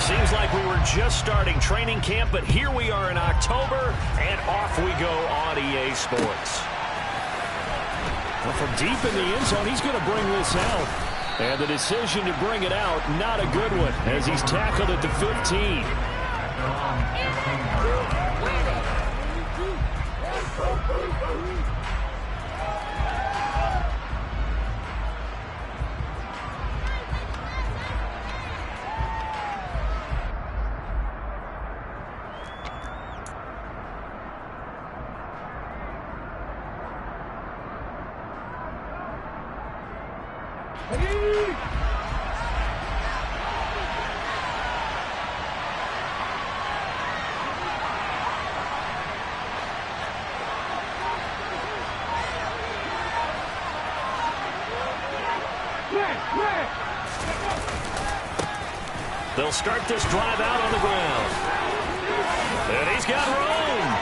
Seems like we were just starting training camp, but here we are in October, and off we go on EA Sports. Well, from deep in the end zone, he's going to bring this out. And the decision to bring it out, not a good one, as he's tackled at the 15. They'll start this drive out on the ground. And he's got room.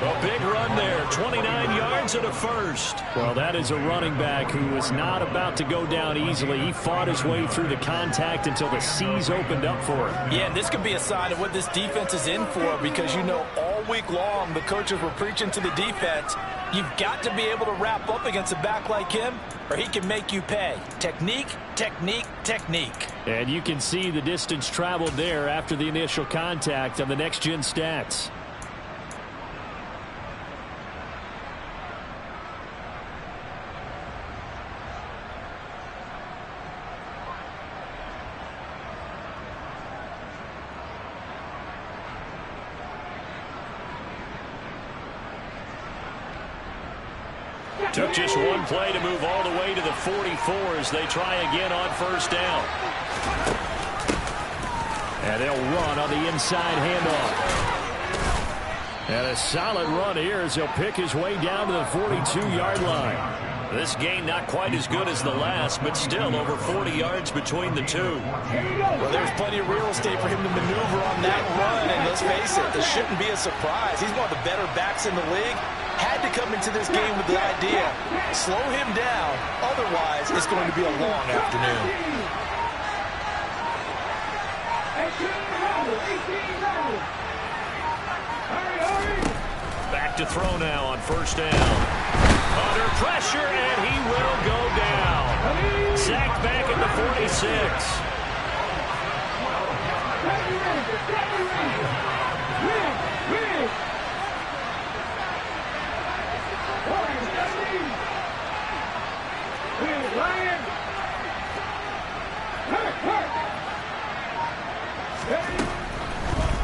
A big run there, 29 yards and a first. Well, that is a running back who was not about to go down easily. He fought his way through the contact until the seas opened up for him. Yeah, and this could be a sign of what this defense is in for, because you know all week long the coaches were preaching to the defense, you've got to be able to wrap up against a back like him or he can make you pay. Technique, technique, technique. And you can see the distance traveled there after the initial contact on the next-gen stats. Took just one play to move all the way to the 44 as they try again on first down. And they'll run on the inside handoff. And a solid run here as he'll pick his way down to the 42-yard line. This gain not quite as good as the last, but still over 40 yards between the two. Well, there's plenty of real estate for him to maneuver on that run, and let's face it, this shouldn't be a surprise. He's one of the better backs in the league. Had to come into this game with the idea, slow him down, otherwise it's going to be a long afternoon. Back to throw now on first down. Under pressure, and he will go down. Sacked back at the 46.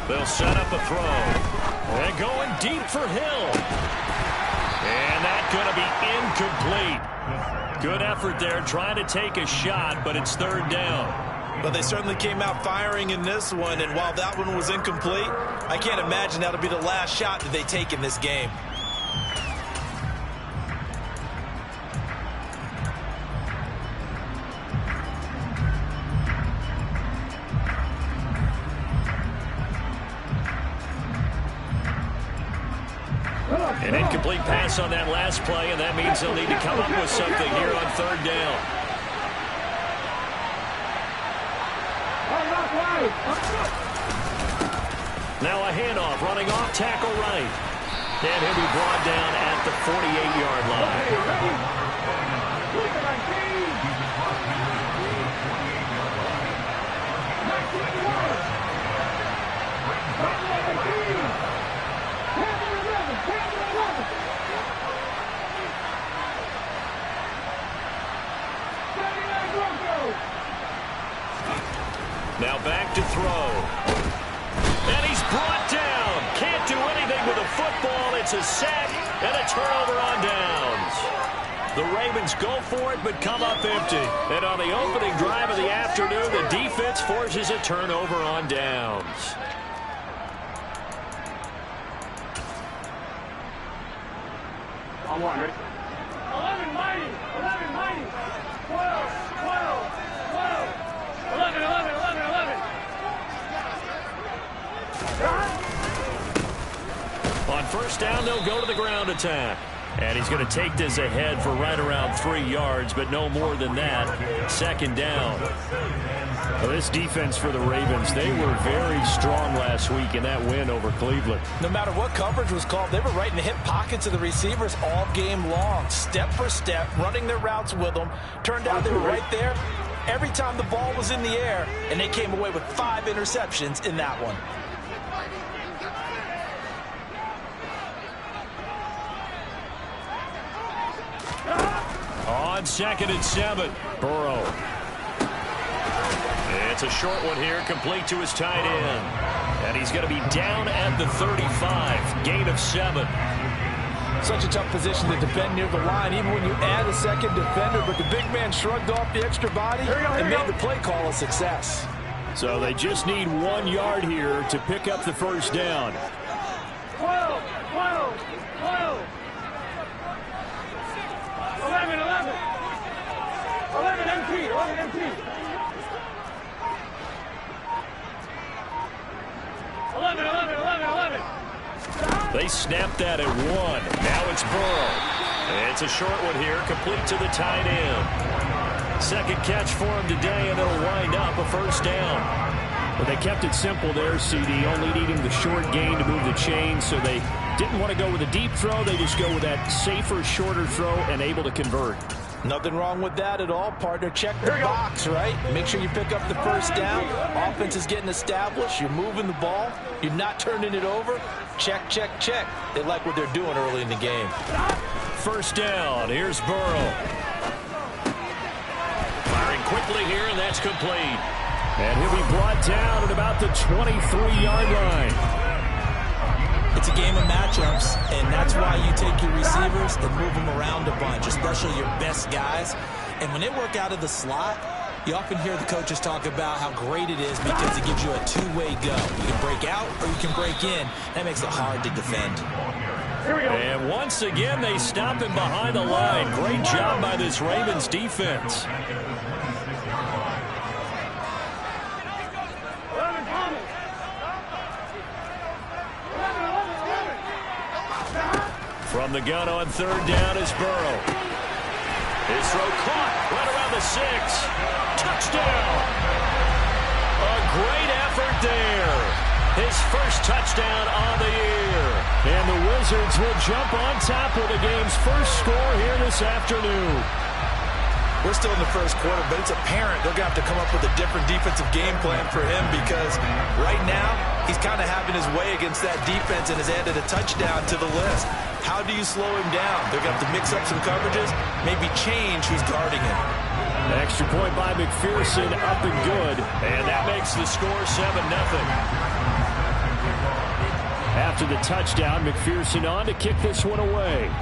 They'll set up a throw. And going deep for Hill. And that's going to be incomplete. Good effort there trying to take a shot, but it's third down. But they certainly came out firing in this one, and while that one was incomplete, I can't imagine that'll be the last shot that they take in this game. An incomplete pass on that last play, and that means they'll need to come up with something here on third down. Now a handoff, running off tackle right. And he'll be brought down at the 48-yard line. Now back to throw. And he's brought down. Can't do anything with a football. It's a sack and a turnover on downs. The Ravens go for it but come up empty. And on the opening drive of the afternoon, the defense forces a turnover on downs. On one, ready? 11 mighty, 11 mighty, 12, 12, 12, 11, 11, 11, 11. On first down, they'll go to the ground attack. And he's going to take this ahead for right around 3 yards, but no more than that. 2nd down. Well, this defense for the Ravens, they were very strong last week in that win over Cleveland. No matter what coverage was called, they were right in the hip pockets of the receivers all game long. Step for step, running their routes with them. Turned out they were right there every time the ball was in the air, and they came away with 5 interceptions in that one. On 2nd and 7, Burrow. It's a short one here, complete to his tight end. And he's going to be down at the 35, gain of 7. Such a tough position to defend near the line, even when you add a second defender, but the big man shrugged off the extra body and made the play call a success. So they just need 1 yard here to pick up the 1st down. 12, 12, 12. 11, 11. 11 MT, 11 MT. 11, 11, 11, 11. They snapped that at 1. Now it's Burrow. It's a short one here, complete to the tight end. 2nd catch for him today, and it'll wind up a 1st down. But they kept it simple there, CD, only needing the short gain to move the chain, so they didn't want to go with a deep throw. They just go with that safer, shorter throw and able to convert. Nothing wrong with that at all, partner. Check the box, right? Make sure you pick up the 1st down. Offense is getting established. You're moving the ball. You're not turning it over. Check, check, check. They like what they're doing early in the game. 1st down. Here's Burrow. Firing quickly here, and that's complete. And he'll be brought down at about the 23-yard line. It's a game of matchups, and that's why you take your receivers and move them around a bunch, especially your best guys. And when they work out of the slot, you often hear the coaches talk about how great it is because it gives you a two-way go. You can break out or you can break in. That makes it hard to defend. And once again, they stop him behind the line. Great job by this Ravens defense. From the gun on 3rd down is Burrow. His throw caught right around the 6. Touchdown. A great effort there. His first touchdown on the year. And the Wizards will jump on top with the game's first score here this afternoon. We're still in the 1st quarter, but it's apparent they're going to have to come up with a different defensive game plan for him because right now he's kind of having his way against that defense and has added a touchdown to the list. How do you slow him down? They're going to have to mix up some coverages, maybe change who's guarding him. An extra point by McPherson, up and good. And that makes the score 7-0. After the touchdown, McPherson on to kick this one away.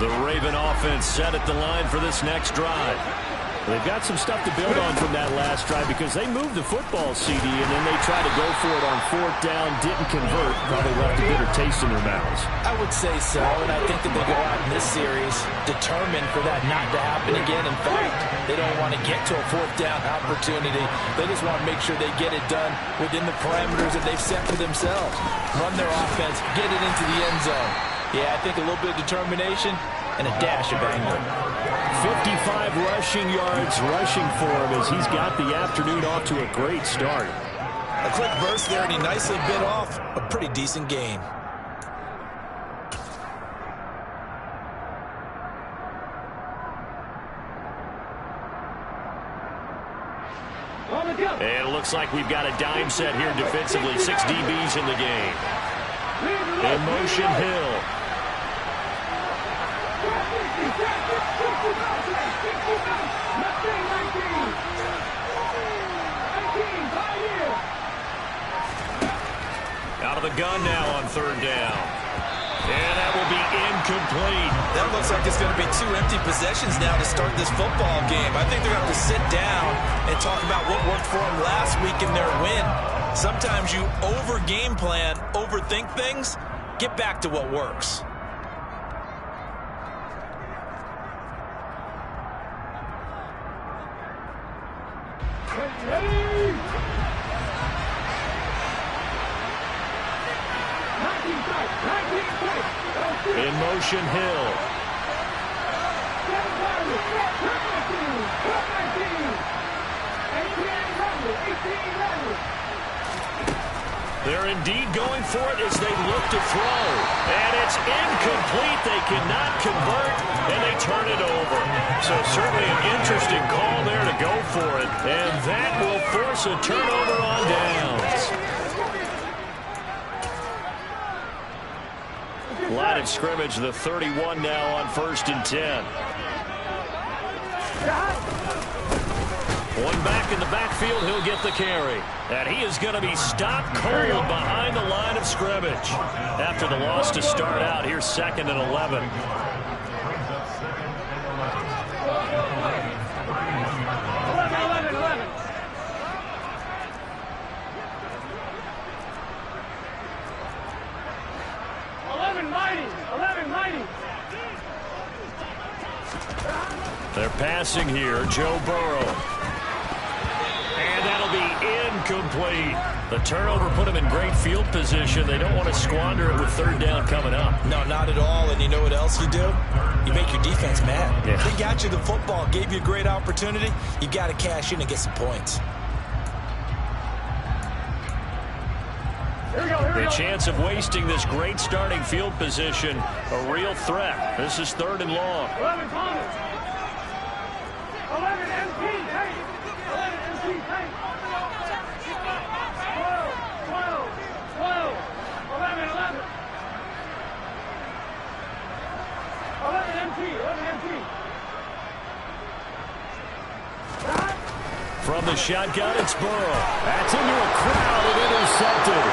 The Raven offense set at the line for this next drive. They've got some stuff to build on from that last drive because they moved the football, CD, and then they tried to go for it on 4th down, didn't convert, probably left a bitter taste in their mouths. I would say so, and I think that they go out in this series determined for that not to happen again. In fact, they don't want to get to a 4th down opportunity. They just want to make sure they get it done within the parameters that they've set for themselves. Run their offense, get it into the end zone. Yeah, I think a little bit of determination and a dash of anger. 55 rushing yards rushing for him as he's got the afternoon off to a great start. A quick burst there, and he nicely bit off a pretty decent game. And it looks like we've got a dime set here defensively. 6 DBs in the game. In motion, Hill. gun now on third down. And that will be incomplete. That looks like it's going to be 2 empty possessions now to start this football game. I think they're going to have to sit down and talk about what worked for them last week in their win. Sometimes you over-game plan, overthink things. Get back to what works. In motion, Hill. They're indeed going for it as they look to throw. And it's incomplete. They cannot convert, and they turn it over. So certainly an interesting call there to go for it. And that will force a turnover on downs. Line of scrimmage, the 31 now on 1st and 10. One back in the backfield, he'll get the carry. And he is going to be stopped cold behind the line of scrimmage. After the loss to start out, here's 2nd and 11. They're passing here, Joe Burrow. And that'll be incomplete. The turnover put them in great field position. They don't want to squander it with 3rd down coming up. No, not at all. And you know what else you do? You make your defense mad. Yeah. They got you the football, gave you a great opportunity. You got to cash in and get some points. The chance of wasting this great starting field position, a real threat. This is 3rd and long. 11 Thomas. 11 MP. Hey. 11 MP. Hey. 12. 11. 11 MP. 11 MP. From the shotgun, it's Burrow. That's into a crowd and intercepted.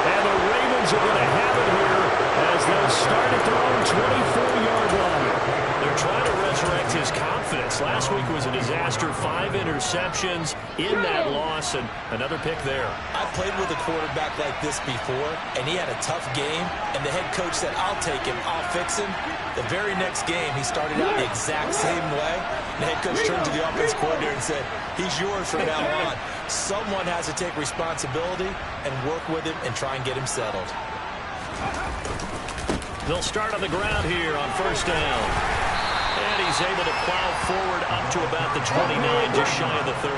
And the Ravens are going to have it here as they'll start at their own 24-yard line. They're trying to resurrect his confidence. Last week was a disaster. 5 interceptions in that loss, and another pick there. I played with a quarterback like this before, and he had a tough game, and the head coach said, I'll take him, I'll fix him. The very next game, he started out the exact same way. The head coach turned to the offense coordinator and said, he's yours from now on. Someone has to take responsibility and work with him and try and get him settled. They'll start on the ground here on 1st down. And he's able to plow forward up to about the 29, just shy of the 30.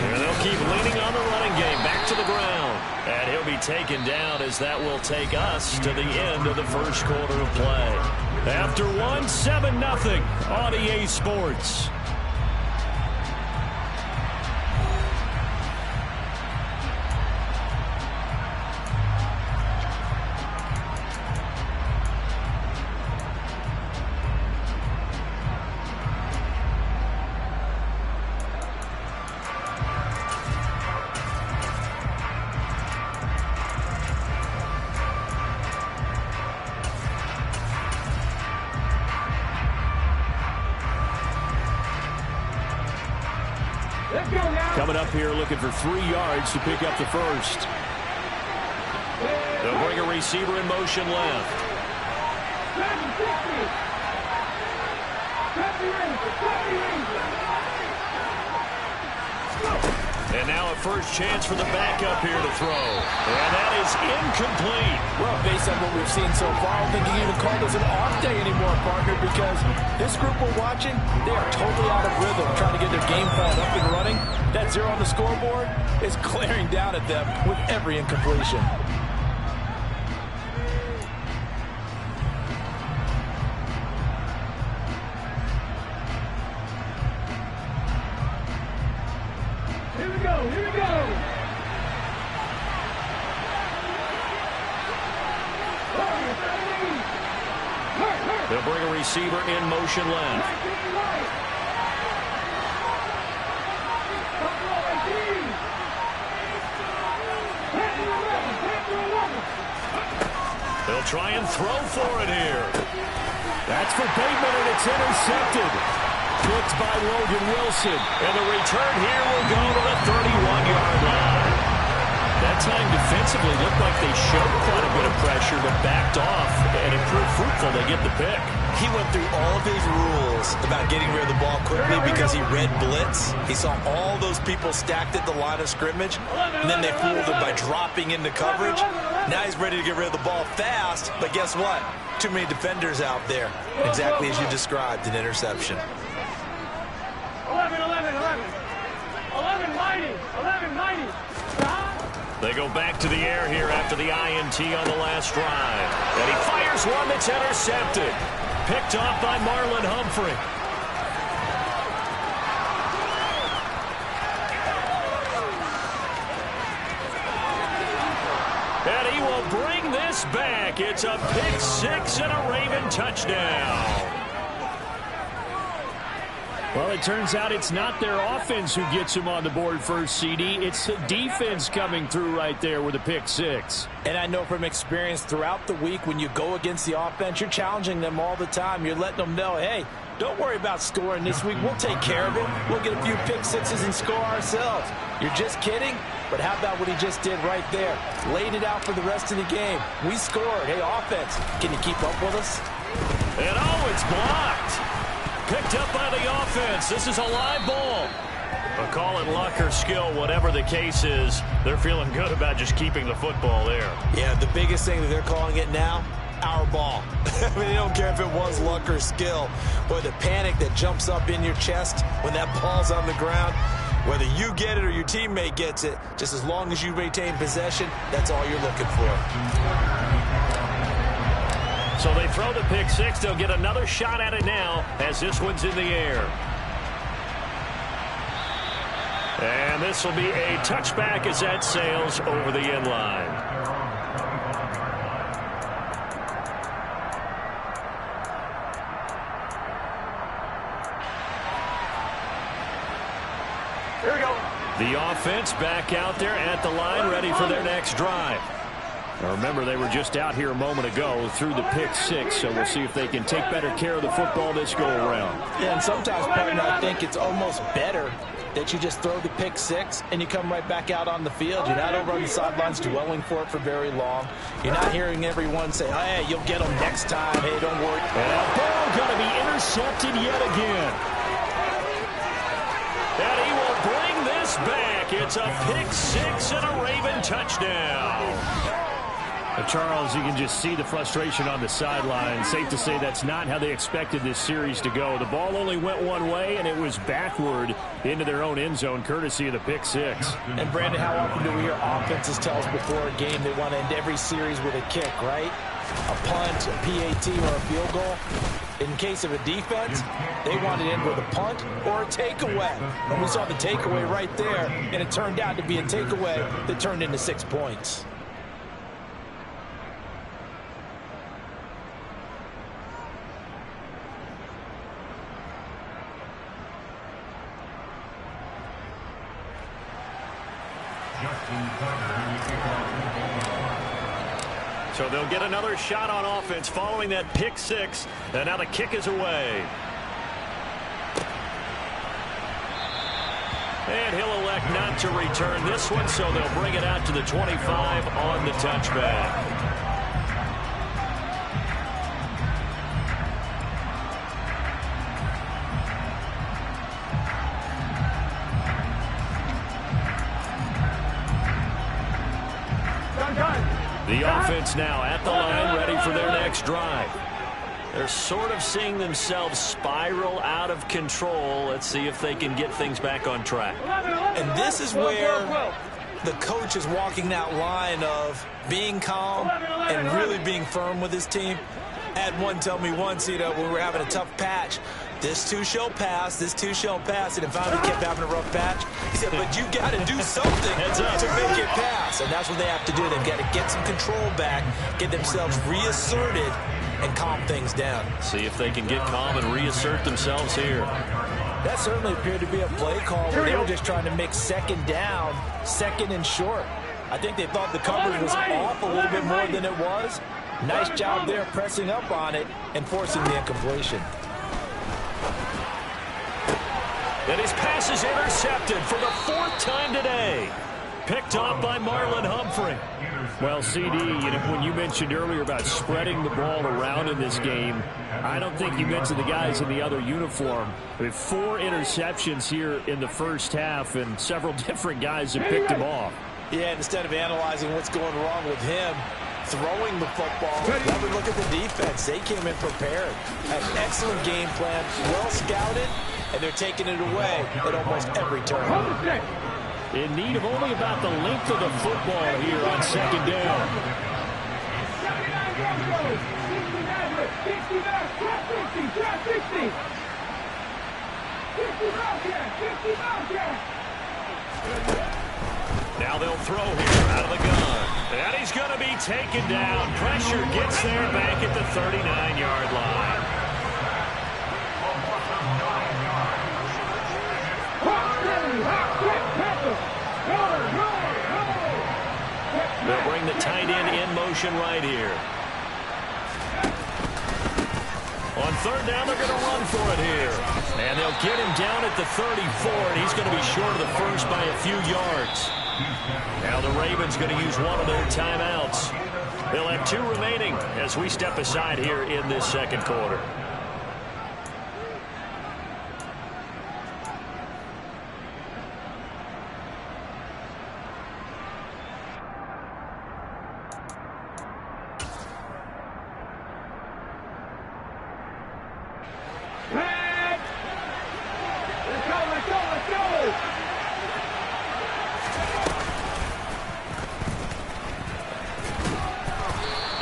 And they'll keep leaning on the running game. Back to the ground. And he'll be taken down as that will take us to the end of the 1st quarter of play. After 1, 7-0 on EA Sports. Coming up here looking for 3 yards to pick up the 1st. They'll bring a receiver in motion left. And now a first chance for the backup here to throw. And that is incomplete. Well, based on what we've seen so far, I don't think you can even call this an off day anymore, partner, because this group we're watching, they are totally out of rhythm, trying to get their game plan up and running. That 0 on the scoreboard is glaring down at them with every incompletion. Here we go. They'll bring a receiver in motion left. They'll try and throw for it here. That's for Bateman, and it's intercepted. Picked by Logan Wilson. And the return here will go to the 31-yard line. That time defensively looked like they showed quite a bit of pressure, but backed off, and it proved fruitful. They get the pick. He went through all of his rules about getting rid of the ball quickly because he read blitz. He saw all those people stacked at the line of scrimmage, and then they fooled him by dropping into coverage. Now he's ready to get rid of the ball fast, but guess what? Too many defenders out there. Exactly as you described, an interception. 11, 11, 11. 11 mighty. 11 mighty. They go back to the air here after the INT on the last drive. And he fires one that's intercepted. Picked off by Marlon Humphrey. And he will bring this back. It's a pick six and a Raven touchdown. Well, it turns out it's not their offense who gets them on the board first, CD. It's the defense coming through right there with a pick six. And I know from experience throughout the week when you go against the offense, you're challenging them all the time. You're letting them know, hey, don't worry about scoring this week. We'll take care of it. We'll get a few pick sixes and score ourselves. You're just kidding? But how about what he just did right there? Laid it out for the rest of the game. We scored. Hey, offense, can you keep up with us? And oh, it's blocked. Picked up by the offense. This is a live ball. But call it luck or skill, whatever the case is, they're feeling good about just keeping the football there. Yeah, the biggest thing that they're calling it now, our ball. I mean, they don't care if it was luck or skill. Boy, the panic that jumps up in your chest when that ball's on the ground, whether you get it or your teammate gets it, just as long as you retain possession, that's all you're looking for. So they throw the pick six. They'll get another shot at it now as this one's in the air. And this will be a touchback as that sails over the end line. Here we go. The offense back out there at the line, ready for their next drive. Now remember, they were just out here a moment ago through the pick six, so we'll see if they can take better care of the football this go-around. Yeah, and sometimes, partner, I think it's almost better that you just throw the pick six and you come right back out on the field. You're not over on the sidelines dwelling for it for very long. You're not hearing everyone say, hey, you'll get them next time. Hey, don't worry. And that ball going to be intercepted yet again. And he will bring this back. It's a pick six and a Raven touchdown. Charles, you can just see the frustration on the sideline. Safe to say that's not how they expected this series to go. The ball only went one way, and it was backward into their own end zone, courtesy of the pick six. And, Brandon, how often do we hear offenses tell us before a game they want to end every series with a kick, right? A punt, a PAT, or a field goal. In case of a defense, they want to end with a punt or a takeaway. And we saw the takeaway right there, and it turned out to be a takeaway that turned into 6 points. So they'll get another shot on offense following that pick six. And now the kick is away. And he'll elect not to return this one, so they'll bring it out to the 25 on the touchback. The offense now at the line, ready for their next drive. They're sort of seeing themselves spiral out of control. Let's see if they can get things back on track. And this is where the coach is walking that line of being calm and really being firm with his team. I had one tell me once, when we were having a tough patch, this too shall pass, this too shall pass, and it finally kept having a rough patch. He said, but you got to do something to make it pass, and that's what they have to do. They've got to get some control back, get themselves reasserted, and calm things down. See if they can get calm and reassert themselves here. That certainly appeared to be a play call where they were just trying to make second down, second and short. I think they thought the coverage was off a little bit more than it was. Nice job there pressing up on it and forcing the incompletion. And his pass is intercepted for the 4th time today. Picked off by Marlon Humphrey. Well, CD, when you mentioned earlier about spreading the ball around in this game, I don't think you mentioned the guys in the other uniform. We have 4 interceptions here in the first half, and several different guys have picked him off. Yeah, instead of analyzing what's going wrong with him, throwing the football, never look at the defense. They came in prepared. Had an excellent game plan, well scouted, and they're taking it away at almost every turn. In need of only about the length of the football here on 2nd down. Now they'll throw here out of the gun. And he's going to be taken down. Pressure gets there back at the 39-yard line. They'll bring the tight end in motion right here. On 3rd down, they're going to run for it here. And they'll get him down at the 34, and he's going to be short of the first by a few yards. Now the Ravens going to use one of their timeouts. They'll have 2 remaining as we step aside here in this 2nd quarter.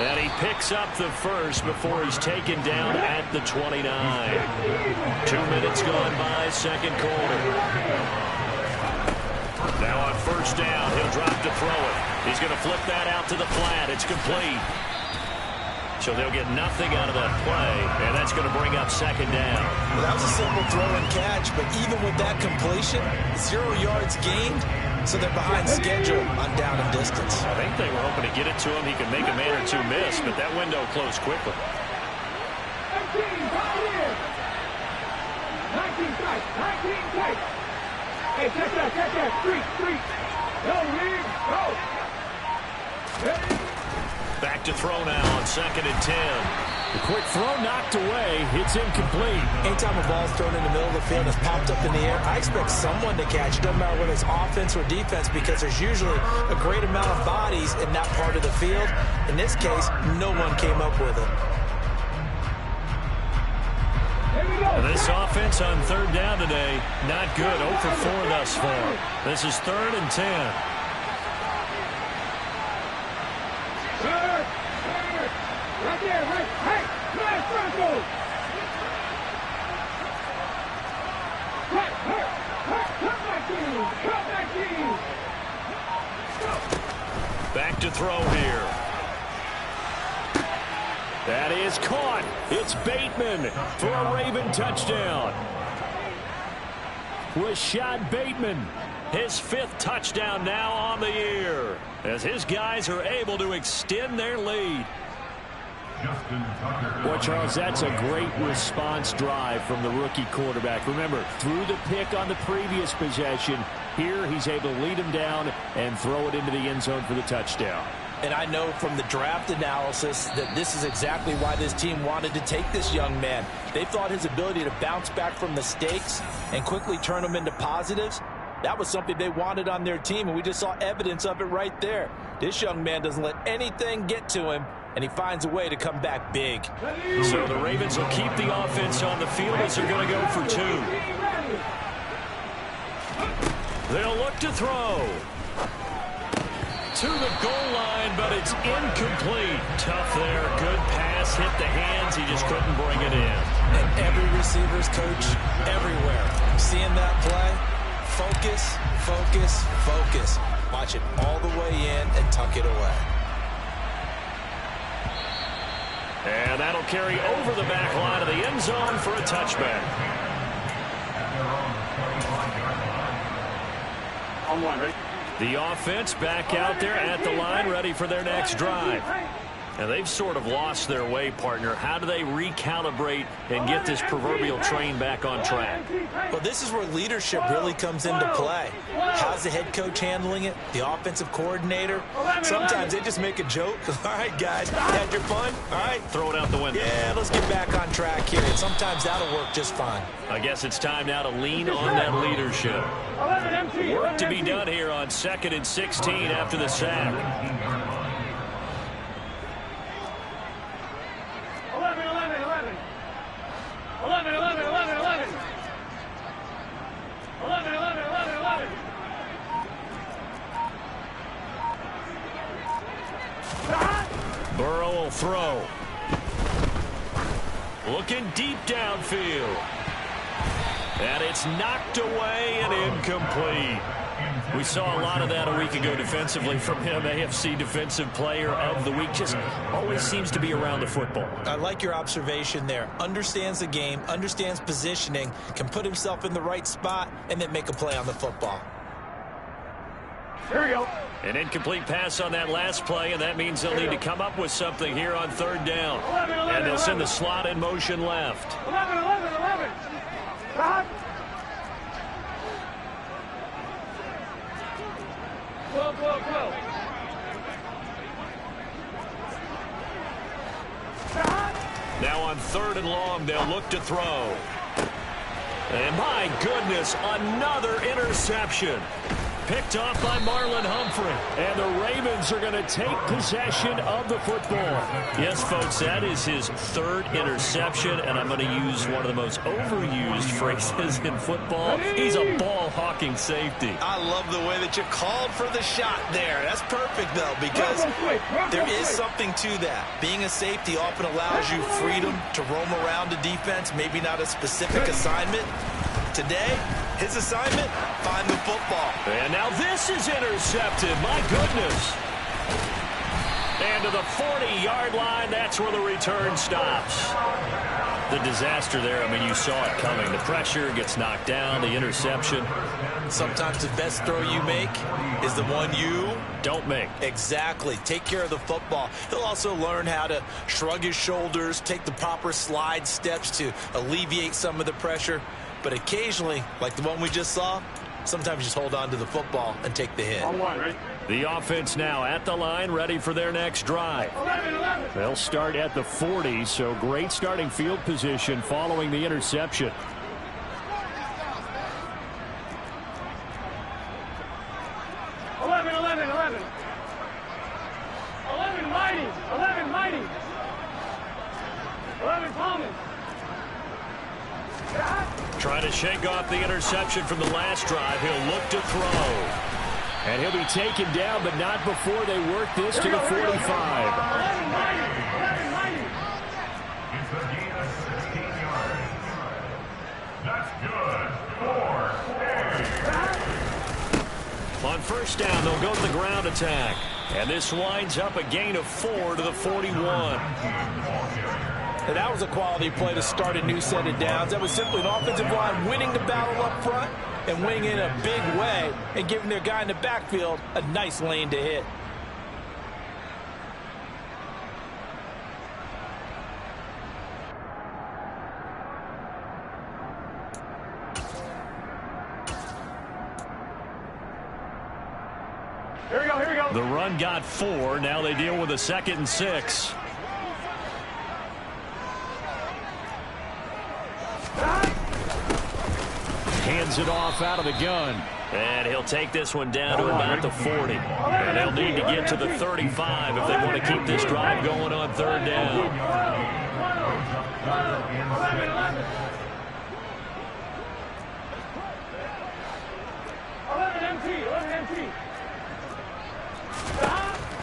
And he picks up the first before he's taken down at the 29. 2 minutes gone by, 2nd quarter. Now on 1st down, he'll drop to throw it. He's going to flip that out to the flat. It's complete. So they'll get nothing out of that play, and that's going to bring up 2nd down. Well, that was a simple throw and catch, but even with that completion, 0 yards gained, so they're behind schedule on down and distance. I think they were hoping to get it to him. He could make a man or 2 miss, but that window closed quickly. 19 tight. Hey, check that. Street. Go, Reed, go. Back to throw now on 2nd and 10. The quick throw knocked away. It's incomplete. Anytime a ball's thrown in the middle of the field and it's popped up in the air, I expect someone to catch it, no matter whether it's offense or defense, because there's usually a great amount of bodies in that part of the field. In this case, no one came up with it. This offense on 3rd down today, not good. 0 for 4 thus far. This is 3rd and 10. Right there, right. Hey, nice Franco. Come back in. Back to throw here. That is caught. It's Bateman for a Raven touchdown. Rashad Bateman. His 5th touchdown now on the year, as his guys are able to extend their lead. Boy, Charles, that's a great response drive from the rookie quarterback. Remember, threw the pick on the previous possession. Here, he's able to lead him down and throw it into the end zone for the touchdown. And I know from the draft analysis that this is exactly why this team wanted to take this young man. They thought his ability to bounce back from mistakes and quickly turn them into positives, that was something they wanted on their team, and we just saw evidence of it right there. This young man doesn't let anything get to him, and he finds a way to come back big. So the Ravens will keep the offense on the field as they're going to go for 2. They'll look to throw. To the goal line, but it's incomplete. Tough there. Good pass. Hit the hands. He just couldn't bring it in. And every receiver's coach everywhere. Seeing that play, focus, focus, focus. Watch it all the way in and tuck it away. And that'll carry over the back line of the end zone for a touchback. On 1, ready? The offense back out there at the line, ready for their next drive. And they've sort of lost their way, partner. How do they recalibrate and get this proverbial train back on track? Well, this is where leadership really comes into play. How's the head coach handling it? The offensive coordinator? Sometimes they just make a joke. All right, guys, had your fun? All right. Throw it out the window. Yeah, let's get back on track here. And sometimes that'll work just fine. I guess it's time now to lean on that leadership. Work to be done here on 2nd and 16 after the sack. 11. Burrow will throw. Looking deep downfield. And it's knocked away and incomplete. We saw a lot of that a week ago defensively from him. AFC Defensive Player of the Week. Just always seems to be around the football. I like your observation there. Understands the game, understands positioning, can put himself in the right spot, and then make a play on the football. Here we go. An incomplete pass on that last play, and that means they'll need to come up with something here on 3rd down. And they'll send the slot in motion left. 11. Stop. Go. Now on 3rd and long, they'll look to throw. And my goodness, another interception. Picked off by Marlon Humphrey. And the Ravens are going to take possession of the football. Yes, folks, that is his 3rd interception, and I'm going to use one of the most overused phrases in football. He's a ball-hawking safety. I love the way that you called for the shot there. That's perfect, though, because there is something to that. Being a safety often allows you freedom to roam around the defense, maybe not a specific assignment. Today, his assignment, find the football. And now this is intercepted. My goodness. And to the 40-yard line, that's where the return stops. The disaster there, I mean, you saw it coming. The pressure gets knocked down, the interception. Sometimes the best throw you make is the one you don't make. Exactly. Take care of the football. He'll also learn how to shrug his shoulders, take the proper slide steps to alleviate some of the pressure. But occasionally, like the one we just saw, sometimes you just hold on to the football and take the hit. The offense now at the line, ready for their next drive. 11. They'll start at the 40, so great starting field position following the interception. 11 mighty. 11 Thomas. Trying to shake off the interception from the last drive. He'll look to throw. And he'll be taken down, but not before they work this to the 45. 11 mighty. It's a gain of 16 yards. That's good. 4. On 1st down, they'll go to the ground attack. And this winds up a gain of 4 to the 41. And that was a quality play to start a new set of downs. That was simply an offensive line winning the battle up front and winning in a big way and giving their guy in the backfield a nice lane to hit. Here we go. The run got 4. Now they deal with a 2nd and 6. Hands it off out of the gun. And he'll take this one down to about the 40. And they'll need to get to the 35 if they want to keep this drive going on 3rd down. 11. 11 MT.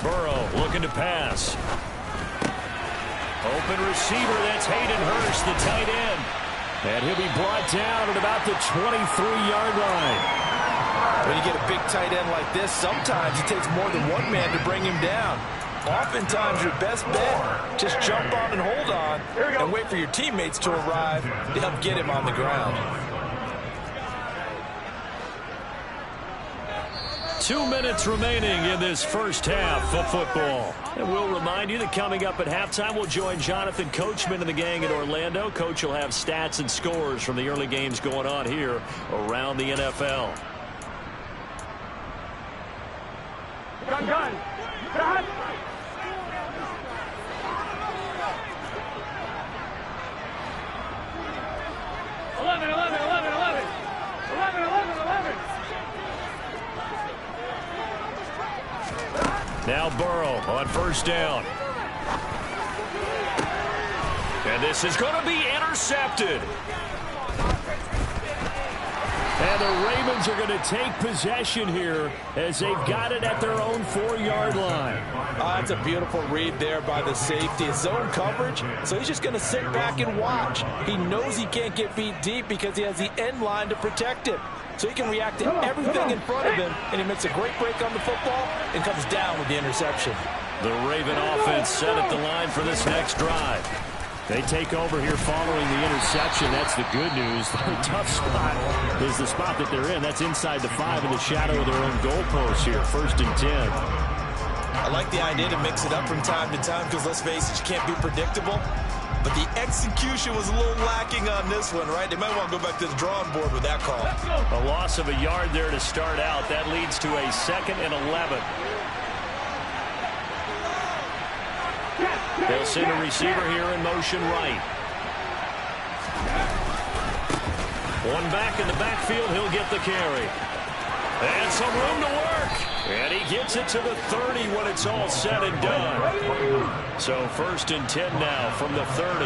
Burrow looking to pass. Open receiver, that's Hayden Hurst, the tight end. And he'll be brought down at about the 23-yard line. When you get a big tight end like this, sometimes it takes more than one man to bring him down. Oftentimes, your best bet, just jump on and hold on and wait for your teammates to arrive to help get him on the ground. 2 minutes remaining in this first half of football. And we'll remind you that coming up at halftime, we'll join Jonathan Coachman and the gang in Orlando. Coach will have stats and scores from the early games going on here around the NFL. Gun, gun. Gun. 11, 11, 11, 11. 11, 11, 11. Now Burrow on first down. And this is going to be intercepted. And the Ravens are going to take possession here as they've got it at their own 4-yard line. That's a beautiful read there by the safety. It's zone coverage, so he's just going to sit back and watch. He knows he can't get beat deep because he has the end line to protect him. So he can react to everything in front of him, and he makes a great break on the football and comes down with the interception. The Raven offense set at the line for this next drive. They take over here following the interception. That's the good news. The tough spot is the spot that they're in. That's inside the 5 in the shadow of their own goalpost here. 1st and 10. I like the idea to mix it up from time to time because, let's face it, you can't be predictable. But the execution was a little lacking on this one, right? They might want to go back to the drawing board with that call. A loss of a yard there to start out. That leads to a 2nd and 11. They'll send a receiver here in motion right. One back in the backfield. He'll get the carry. And some room to work. And he gets it to the 30 when it's all said and done. So 1st and 10 now from the 30.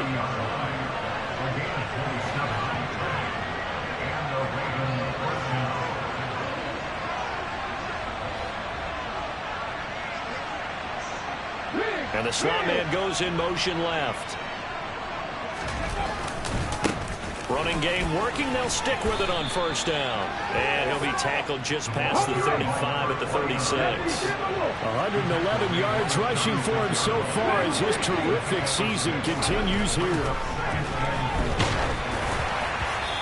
And the slot man goes in motion left. Running game working. They'll stick with it on first down. And he'll be tackled just past the 35 at the 36. 111 yards rushing for him so far as his terrific season continues here.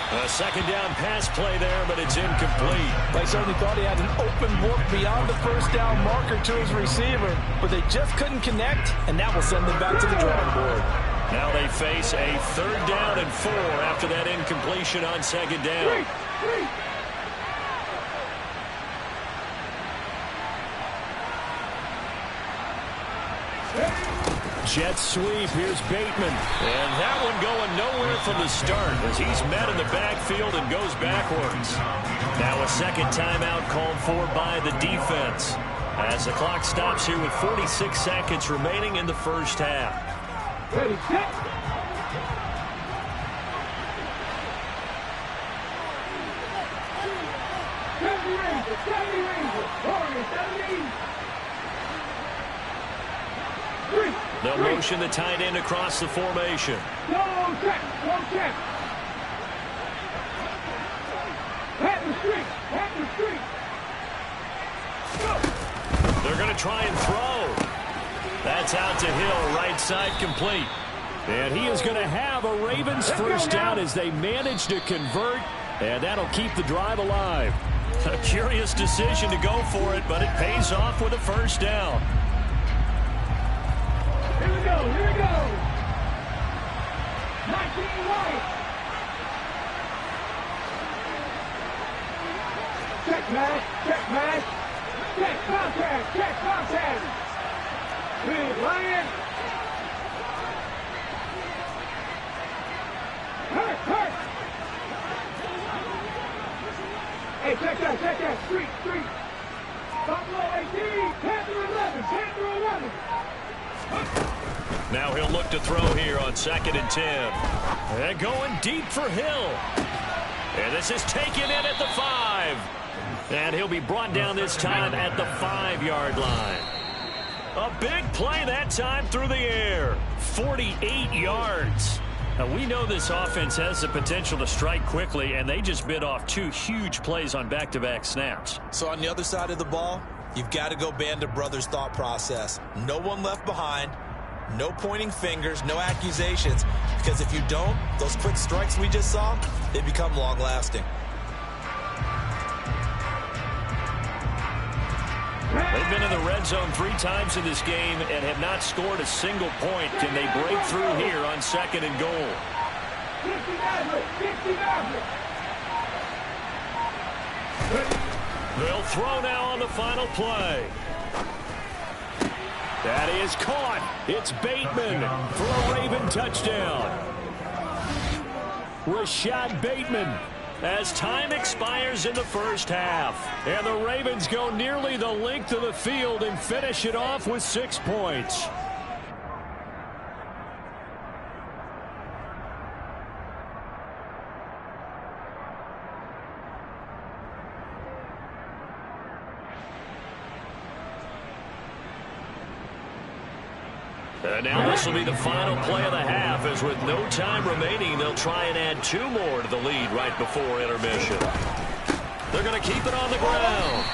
A 2nd down pass play there, but it's incomplete. They certainly thought he had an open look beyond the first down marker to his receiver, but they just couldn't connect, and that will send them back to the drawing board. Now they face a 3rd down and 4 after that incompletion on 2nd down. Jet sweep. Here's Bateman. And that one going nowhere from the start as he's met in the backfield and goes backwards. Now a 2nd timeout called for by the defense as the clock stops here with 46 seconds remaining in the first half. Ready, set. They'll motion the tight end across the formation. No check, no check. Pat the street, pat the street. They're going to try and throw. That's out to Hill, right side complete. And he is going to have a Ravens first down as they manage to convert, and that'll keep the drive alive. A curious decision to go for it, but it pays off with a first down. Here we go, here we go. 19 White. Check man, check contact. Big Lion. Hurt. Hey, check that, street. Buffalo 18, Panther 11. Now he'll look to throw here on 2nd and 10. And going deep for Hill. And this is taken in at the 5. And he'll be brought down this time at the 5-yard line. A big play that time through the air. 48 yards. Now, we know this offense has the potential to strike quickly, and they just bit off 2 huge plays on back-to-back snaps. So on the other side of the ball, you've got to go Band of Brothers thought process. No one left behind. No pointing fingers, no accusations, because if you don't, those quick strikes we just saw, they become long-lasting. They've been in the red zone 3 times in this game and have not scored a single point. Can they break through here on 2nd and goal? They'll throw now on the final play. That is caught. It's Bateman for a Raven touchdown. Rashad Bateman as time expires in the first half. And the Ravens go nearly the length of the field and finish it off with 6 points. And now this will be the final play of the half, as with no time remaining, they'll try and add 2 more to the lead right before intermission. They're going to keep it on the ground.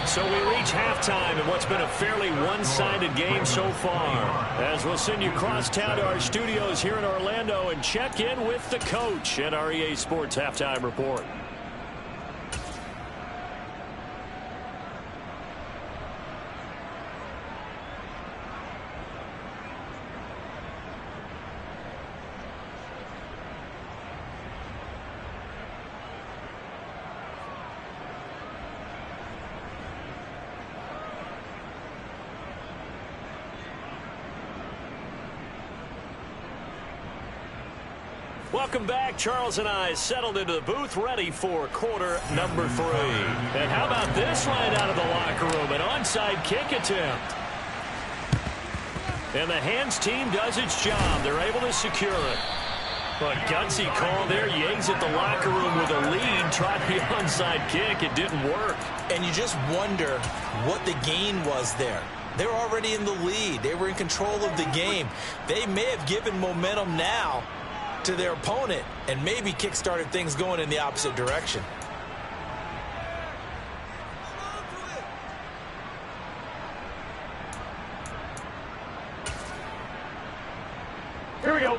So we reach halftime in what's been a fairly one-sided game so far, as we'll send you cross town to our studios here in Orlando and check in with the coach at our EA Sports Halftime Report. Welcome back. Charles and I settled into the booth, ready for quarter number 3. And how about this right out of the locker room? An onside kick attempt. And the hands team does its job. They're able to secure it. But gutsy call there. Yates at the locker room with a lead. Tried the onside kick. It didn't work. And you just wonder what the gain was there. They're already in the lead. They were in control of the game. They may have given momentum now to their opponent and maybe kick-started things going in the opposite direction. Here we go.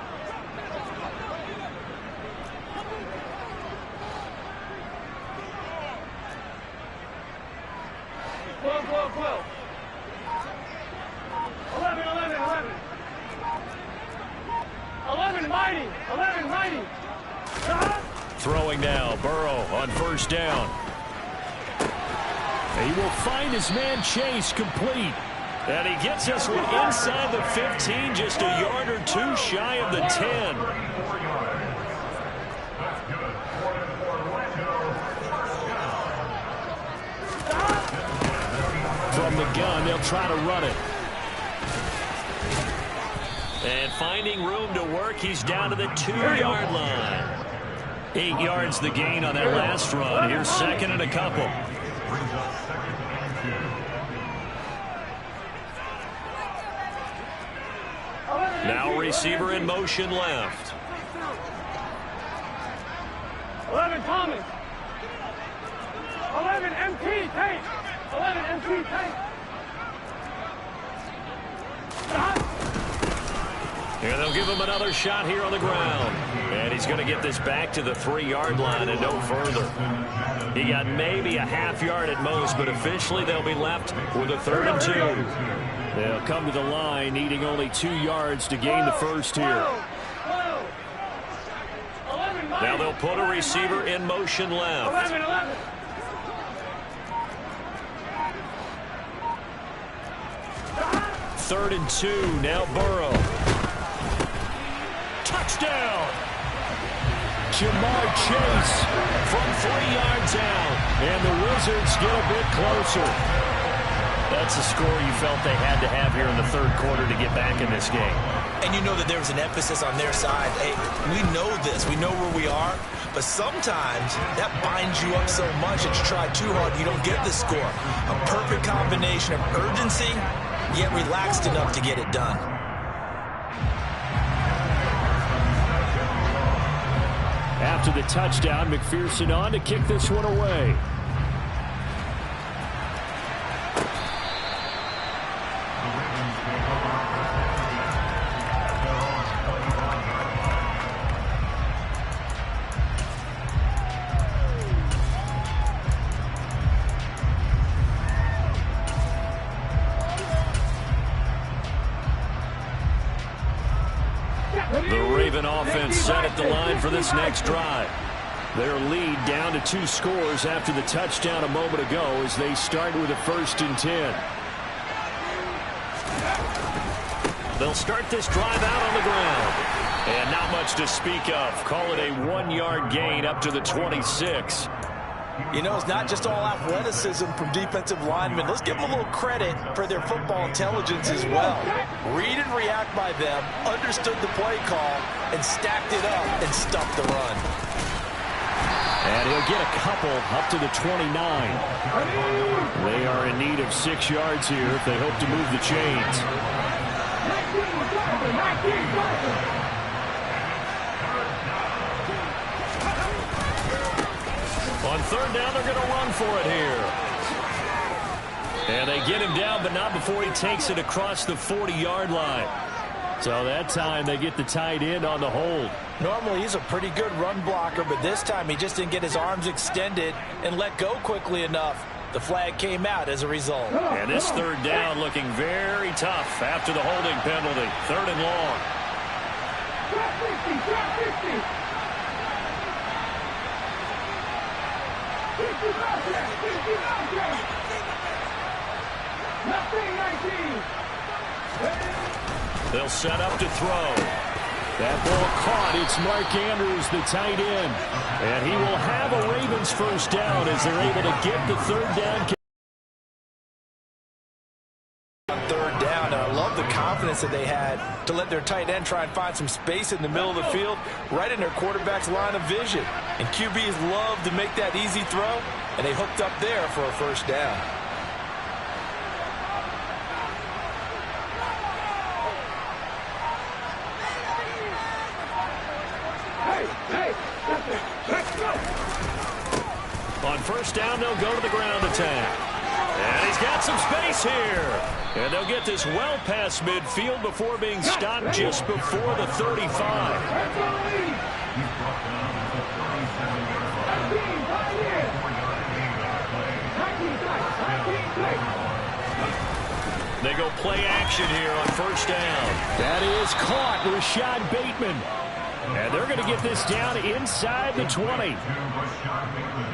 Well. 11 mighty. Throwing now, Burrow on first down. He will find his man Chase complete. And he gets us inside the 15, just a yard or 2 shy of the 10. From the gun, they'll try to run it. And finding room to work, he's down to the 2-yard line. 8 yards the gain on that last run. Here's 2nd and a couple. Now receiver in motion left. 11 Thomas. 11 MT Tate. 11 MT Tate. And they'll give him another shot here on the ground. And he's going to get this back to the 3-yard line and no further. He got maybe a half yard at most, but officially they'll be left with a 3rd and 2. They'll come to the line needing only 2 yards to gain the first here. Now they'll put a receiver in motion left. 11. 3rd and 2. Now Burrow. Touchdown! Jamar Chase from 3 yards out. And the Wizards get a bit closer. That's a score you felt they had to have here in the 3rd quarter to get back in this game. And you know that there was an emphasis on their side. Hey, we know this. We know where we are. But sometimes that binds you up so much that you try too hard, you don't get the score. A perfect combination of urgency, yet relaxed enough to get it done. After the touchdown, McPherson on to kick this one away. The Raven offense set at the line for this next drive. Their lead down to 2 scores after the touchdown a moment ago as they start with a 1st and 10. They'll start this drive out on the ground. And not much to speak of. Call it a 1-yard gain up to the 26. You know, it's not just all athleticism from defensive linemen. Let's give them a little credit for their football intelligence as well. Read and react by them, understood the play call, and stacked it up and stuffed the run. And he'll get a couple up to the 29. They are in need of 6 yards here if they hope to move the chains. On 3rd down, they're going to run for it here. And they get him down, but not before he takes it across the 40-yard line. So that time they get the tight end on the hold. Normally he's a pretty good run blocker, but this time he just didn't get his arms extended and let go quickly enough. The flag came out as a result. And this 3rd down looking very tough after the holding penalty. 3rd and long. They'll set up to throw. That ball caught. It's Mark Andrews, the tight end. And he will have a Ravens 1st down as they're able to get the 3rd down. 3rd down, and I love the confidence that they had to let their tight end try and find some space in the middle of the field, right in their quarterback's line of vision. And QBs love to make that easy throw, and they hooked up there for a 1st down. On 1st down, they'll go to the ground attack. And he's got some space here. And they'll get this well past midfield before being stopped just before the 35. They go play action here on 1st down. That is caught. Rashad Bateman. And they're going to get this down inside the 20.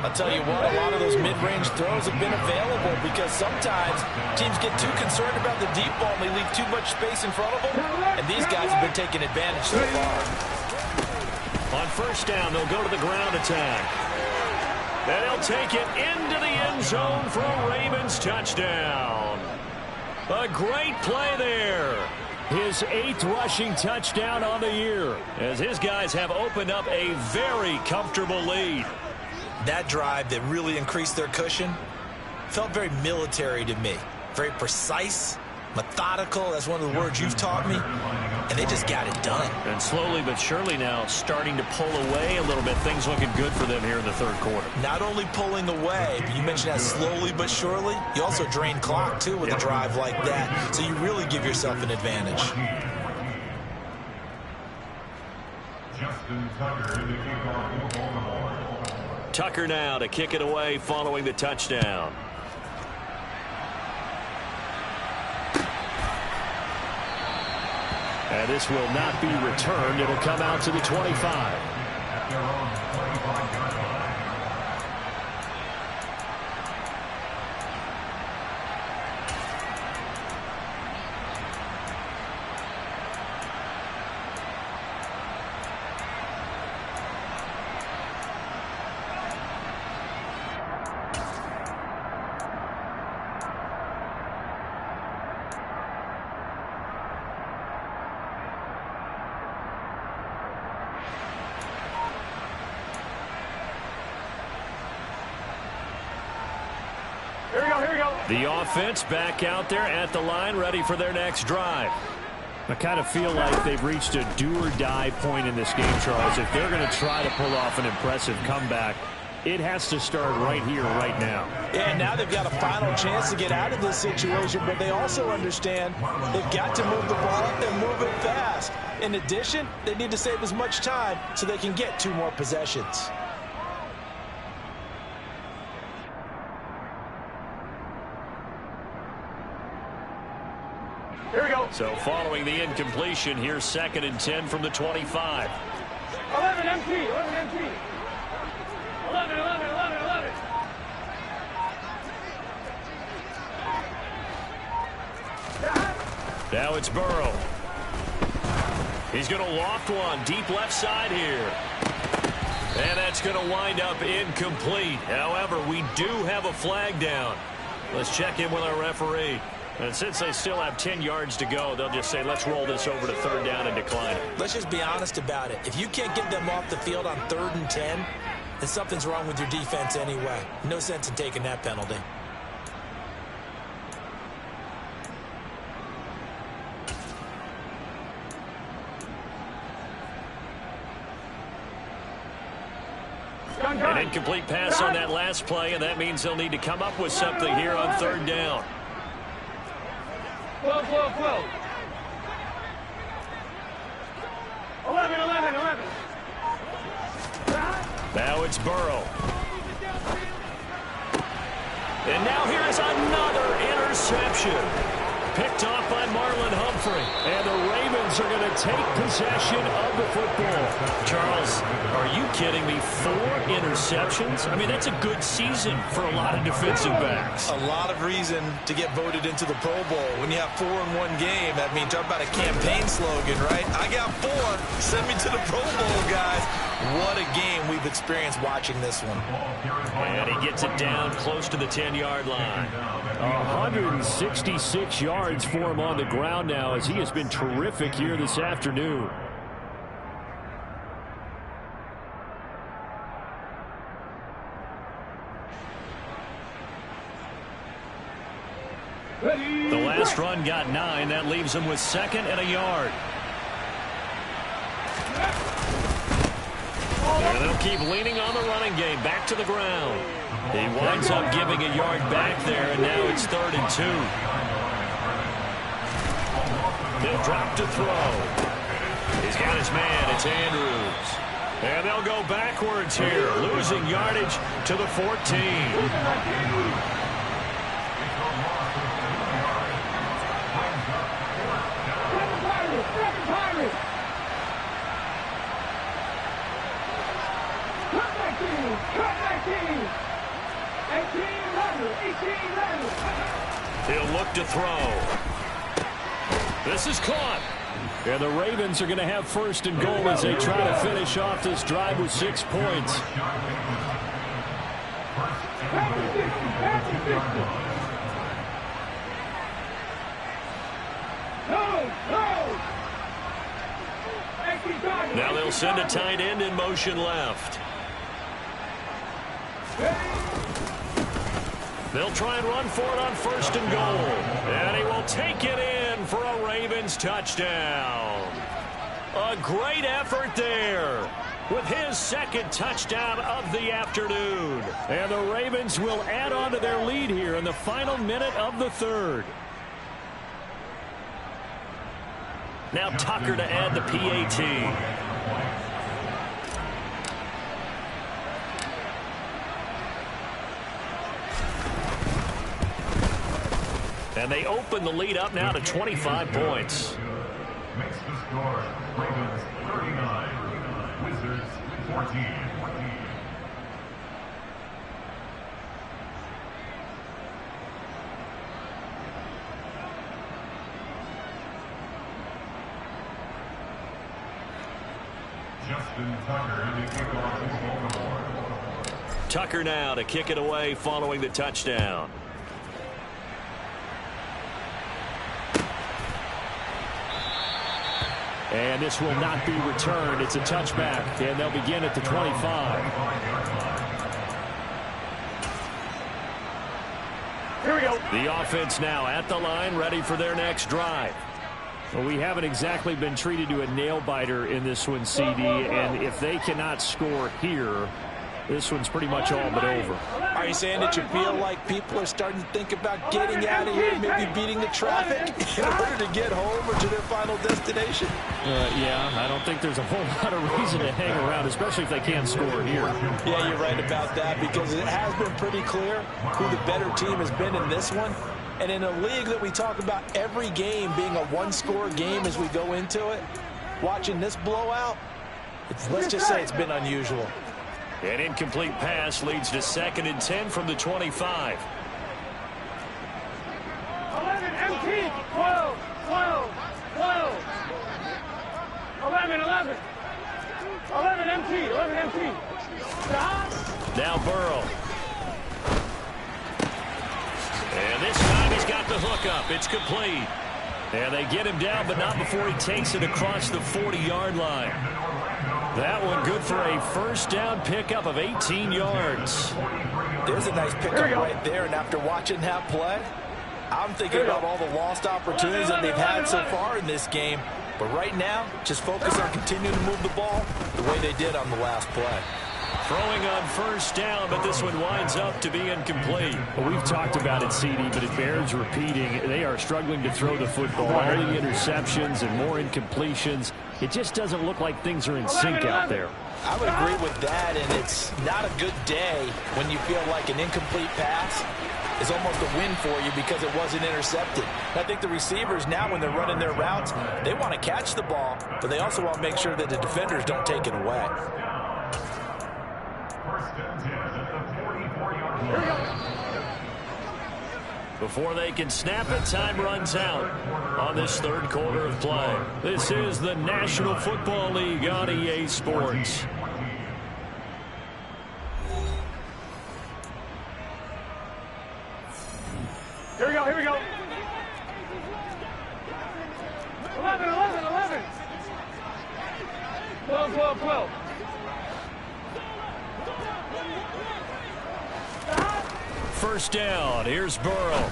I'll tell you what, a lot of those mid-range throws have been available because sometimes teams get too concerned about the deep ball and they leave too much space in front of them, and these guys have been taking advantage so far. On 1st down, they'll go to the ground attack. And he'll take it into the end zone for a Ravens touchdown. A great play there. His 8th rushing touchdown on the year as his guys have opened up a very comfortable lead. That drive that really increased their cushion felt very military to me. Very precise, methodical. That's one of the words you've taught me. And they just got it done. And slowly but surely now starting to pull away a little bit. Things looking good for them here in the 3rd quarter. Not only pulling away, but you mentioned that slowly but surely. You also drain clock, too, with a drive like that. So you really give yourself an advantage. Justin Tucker in the kickoff. Tucker now to kick it away following the touchdown. And this will not be returned. It'll come out to the 25. The offense back out there at the line, ready for their next drive. I kind of feel like they've reached a do-or-die point in this game, Charles. If they're going to try to pull off an impressive comeback, it has to start right here, right now. Yeah, now they've got a final chance to get out of this situation, but they also understand they've got to move the ball and move it fast. In addition, they need to save as much time so they can get 2 more possessions. So following the incompletion, here's 2nd and 10 from the 25. 11 MT, 11 MT. 11, 11, 11, 11. Now it's Burrow. He's going to loft one deep left side here. And that's going to wind up incomplete. However, we do have a flag down. Let's check in with our referee. And since they still have 10 yards to go, they'll just say, let's roll this over to 3rd down and decline it. Let's just be honest about it. If you can't get them off the field on 3rd and 10, then something's wrong with your defense anyway. No sense in taking that penalty. An incomplete pass on that last play, and that means they'll need to come up with something here on 3rd down. 12, 12, 12. 11, 11, 11. Now it's Burrow. And now here is another interception. Picked off by Marlon Humphrey. And the Ravens are going to take possession of the football. Charles, are you kidding me? 4 interceptions? I mean, that's a good season for a lot of defensive backs. A lot of reason to get voted into the Pro Bowl. When you have 4 in one game, that means talk about a campaign slogan, right? I got 4. Send me to the Pro Bowl, guys. What a game we've experienced watching this one. And he gets it down close to the 10-yard line. 166 yards for him on the ground now as he has been terrific here this afternoon. The last run got 9. That leaves him with 2nd and a yard. And they'll keep leaning on the running game. Back to the ground. He winds up giving a yard back there, and now it's 3rd and 2. They'll drop to throw. He's got his man. It's Andrews. And they'll go backwards here, losing yardage to the 14. He'll look to throw. This is caught. And the Ravens are going to have 1st and goal as they try to finish off this drive with 6 points. Now they'll send a tight end in motion left. They'll try and run for it on 1st and goal. And he will take it in for a Ravens touchdown. A great effort there with his 2nd touchdown of the afternoon. And the Ravens will add on to their lead here in the final minute of the 3rd. Now Tucker to add the PAT. And they open the lead up now to 25 points. Makes the score Ravens 39, Wizards 14. Justin Tucker to kick off his Baltimore. Tucker now to kick it away following the touchdown. And this will not be returned. It's a touchback, and they'll begin at the 25. Here we go. The offense now at the line, ready for their next drive. Well, we haven't exactly been treated to a nail-biter in this one, CD, and if they cannot score here, this one's pretty much all but over. Are you saying that you feel like people are starting to think about getting out of here, maybe beating the traffic in order to get home or to their final destination? Yeah, I don't think there's a whole lot of reason to hang around, especially if they can't score here. Yeah, you're right about that because it has been pretty clear who the better team has been in this one. And in a league that we talk about every game being a one-score game as we go into it, watching this blowout, let's just say it's been unusual. An incomplete pass leads to 2nd and 10 from the 25. 11 MT, 12, 12, 12. 11, 11. 11 MT, 11 MT. Stop. Now Burrow. And this time he's got the hook up. It's complete. And they get him down, but not before he takes it across the 40-yard line. That one good for a first down pickup of 18 yards. There's a nice pickup right there, and after watching that play, I'm thinking about all the lost opportunities that they've had so far in this game. But right now, just focus on continuing to move the ball the way they did on the last play. Throwing on first down, but this one winds up to be incomplete. Well, we've talked about it, CD, but it bears repeating. They are struggling to throw the football. All the interceptions and more incompletions. It just doesn't look like things are in sync out there. I would agree with that, and it's not a good day when you feel like an incomplete pass is almost a win for you because it wasn't intercepted. I think the receivers now, when they're running their routes, they want to catch the ball, but they also want to make sure that the defenders don't take it away. Before they can snap it, time runs out on this third quarter of play. This is the National Football League on EA Sports. Here we go, here we go. 11, 11, 11. 12, 12, 12. First down. Here's Burrow.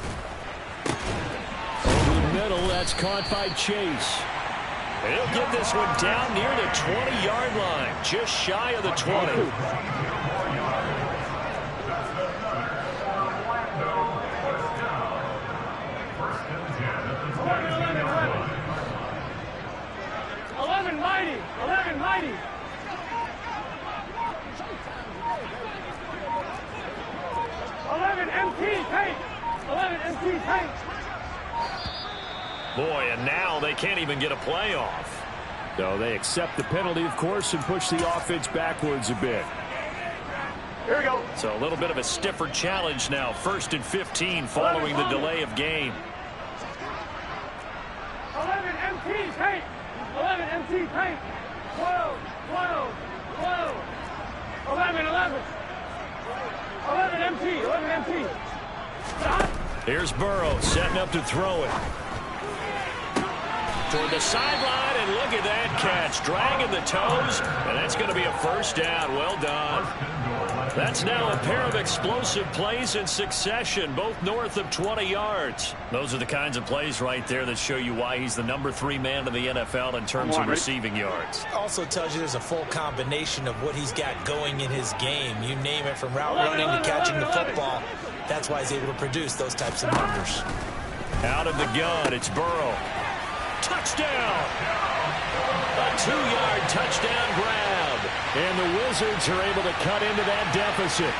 Over the middle, that's caught by Chase. And he'll get this one down near the 20-yard line, just shy of the 20. 11 mighty, 11 mighty. 11 MT paint. 11 MT paint. Boy, and now they can't even get a play off. So they accept the penalty, of course, and push the offense backwards a bit. Here we go. So a little bit of a stiffer challenge now. 1st and 15 following the delay of game. 11 MT paint. 11 MT paint. 12, 12, 12. 11, 11. 11 MT, 11 MT. Stop. Here's Burrow setting up to throw it. Toward the sideline, and look at that catch. Dragging the toes, and that's going to be a first down. Well done. That's now a pair of explosive plays in succession, both north of 20 yards. Those are the kinds of plays right there that show you why he's the #3 man in the NFL in terms of receiving yards. Also tells you there's a full combination of what he's got going in his game. You name it, from route running to catching the football. That's why he's able to produce those types of numbers. Out of the gun, it's Burrow. Touchdown! A 2-yard touchdown grab. And the Wizards are able to cut into that deficit.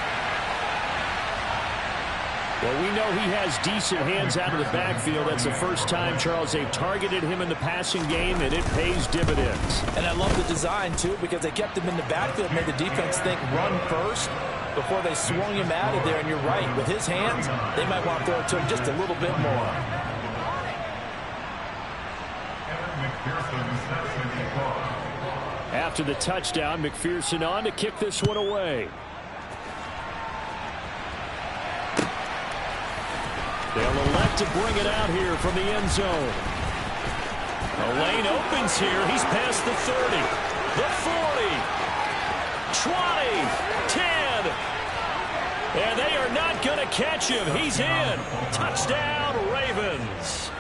Well, we know he has decent hands out of the backfield. That's the first time, Charles, they've targeted him in the passing game, and it pays dividends. And I love the design, too, because they kept him in the backfield, made the defense think run first before they swung him out of there. And you're right, with his hands, they might want to throw it to him just a little bit more. After the touchdown, McPherson on to kick this one away. They'll elect to bring it out here from the end zone. A lane opens here. He's past the 30, The 40, 20, 10. And they are not going to catch him. He's in. Touchdown, Ravens.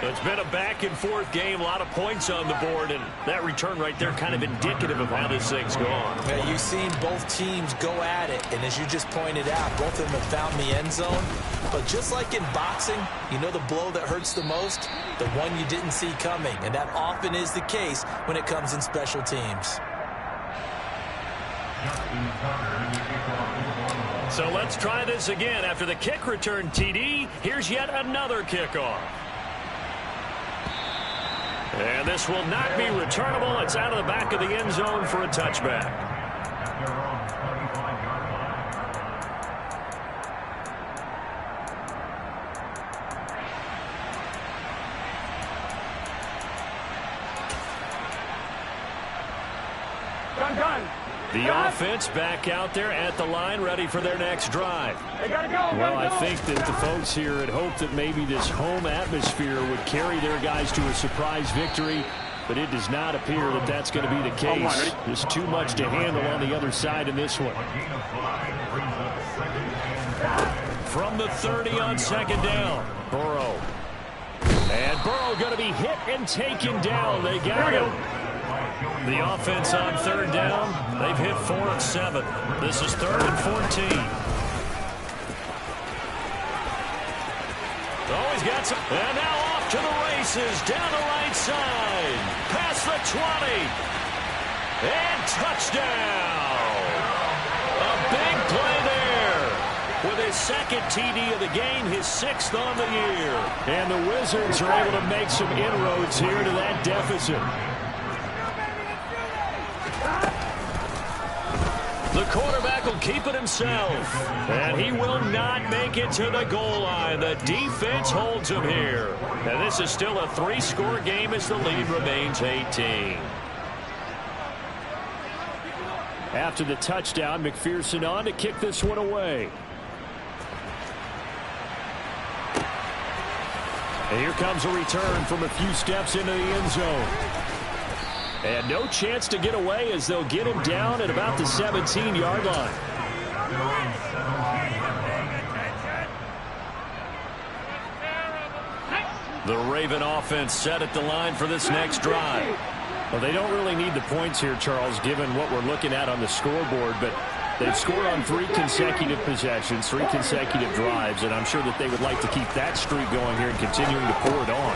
It's been a back-and-forth game, a lot of points on the board, and that return right there kind of indicative of how this thing's gone. Yeah, you've seen both teams go at it, and as you just pointed out, both of them have found the end zone. But just like in boxing, you know the blow that hurts the most? The one you didn't see coming, and that often is the case when it comes in special teams. So let's try this again. After the kick return TD, here's yet another kickoff. And this will not be returnable. It's out of the back of the end zone for a touchback. The offense back out there at the line, ready for their next drive. Well, I think that the folks here had hoped that maybe this home atmosphere would carry their guys to a surprise victory, but it does not appear that that's going to be the case. There's too much to handle on the other side in this one. From the 30 on second down, Burrow. And Burrow going to be hit and taken down. They got him. The offense on third down, they've hit 4 of 7. This is 3rd and 14. Oh, he's got some. And now off to the races, down the right side. Past the 20. And touchdown. A big play there. With his second TD of the game, his 6th on the year. And the Wizards are able to make some inroads here to that deficit. The quarterback will keep it himself, and he will not make it to the goal line. The defense holds him here. And this is still a 3-score game as the lead remains 18. After the touchdown, McPherson on to kick this one away. And here comes a return from a few steps into the end zone. And no chance to get away as they'll get him down at about the 17-yard line. The Raven offense set at the line for this next drive. Well, they don't really need the points here, Charles, given what we're looking at on the scoreboard, but they've scored on 3 consecutive possessions, 3 consecutive drives, and I'm sure that they would like to keep that streak going here and continuing to pour it on.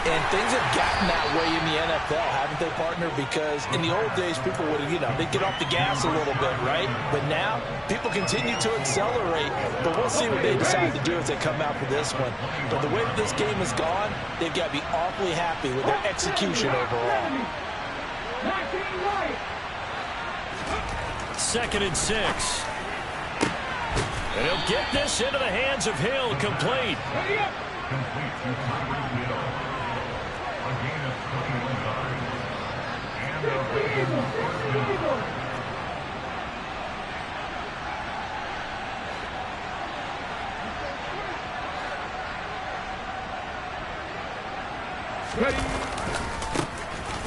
And things have gotten that way in the NFL, haven't they, partner? Because in the old days, people would, they'd get off the gas a little bit, right? But now, people continue to accelerate. But we'll see what they decide to do as they come out for this one. But the way that this game has gone, they've got to be awfully happy with their execution overall. 2nd and 6. And he'll get this into the hands of Hill, complete.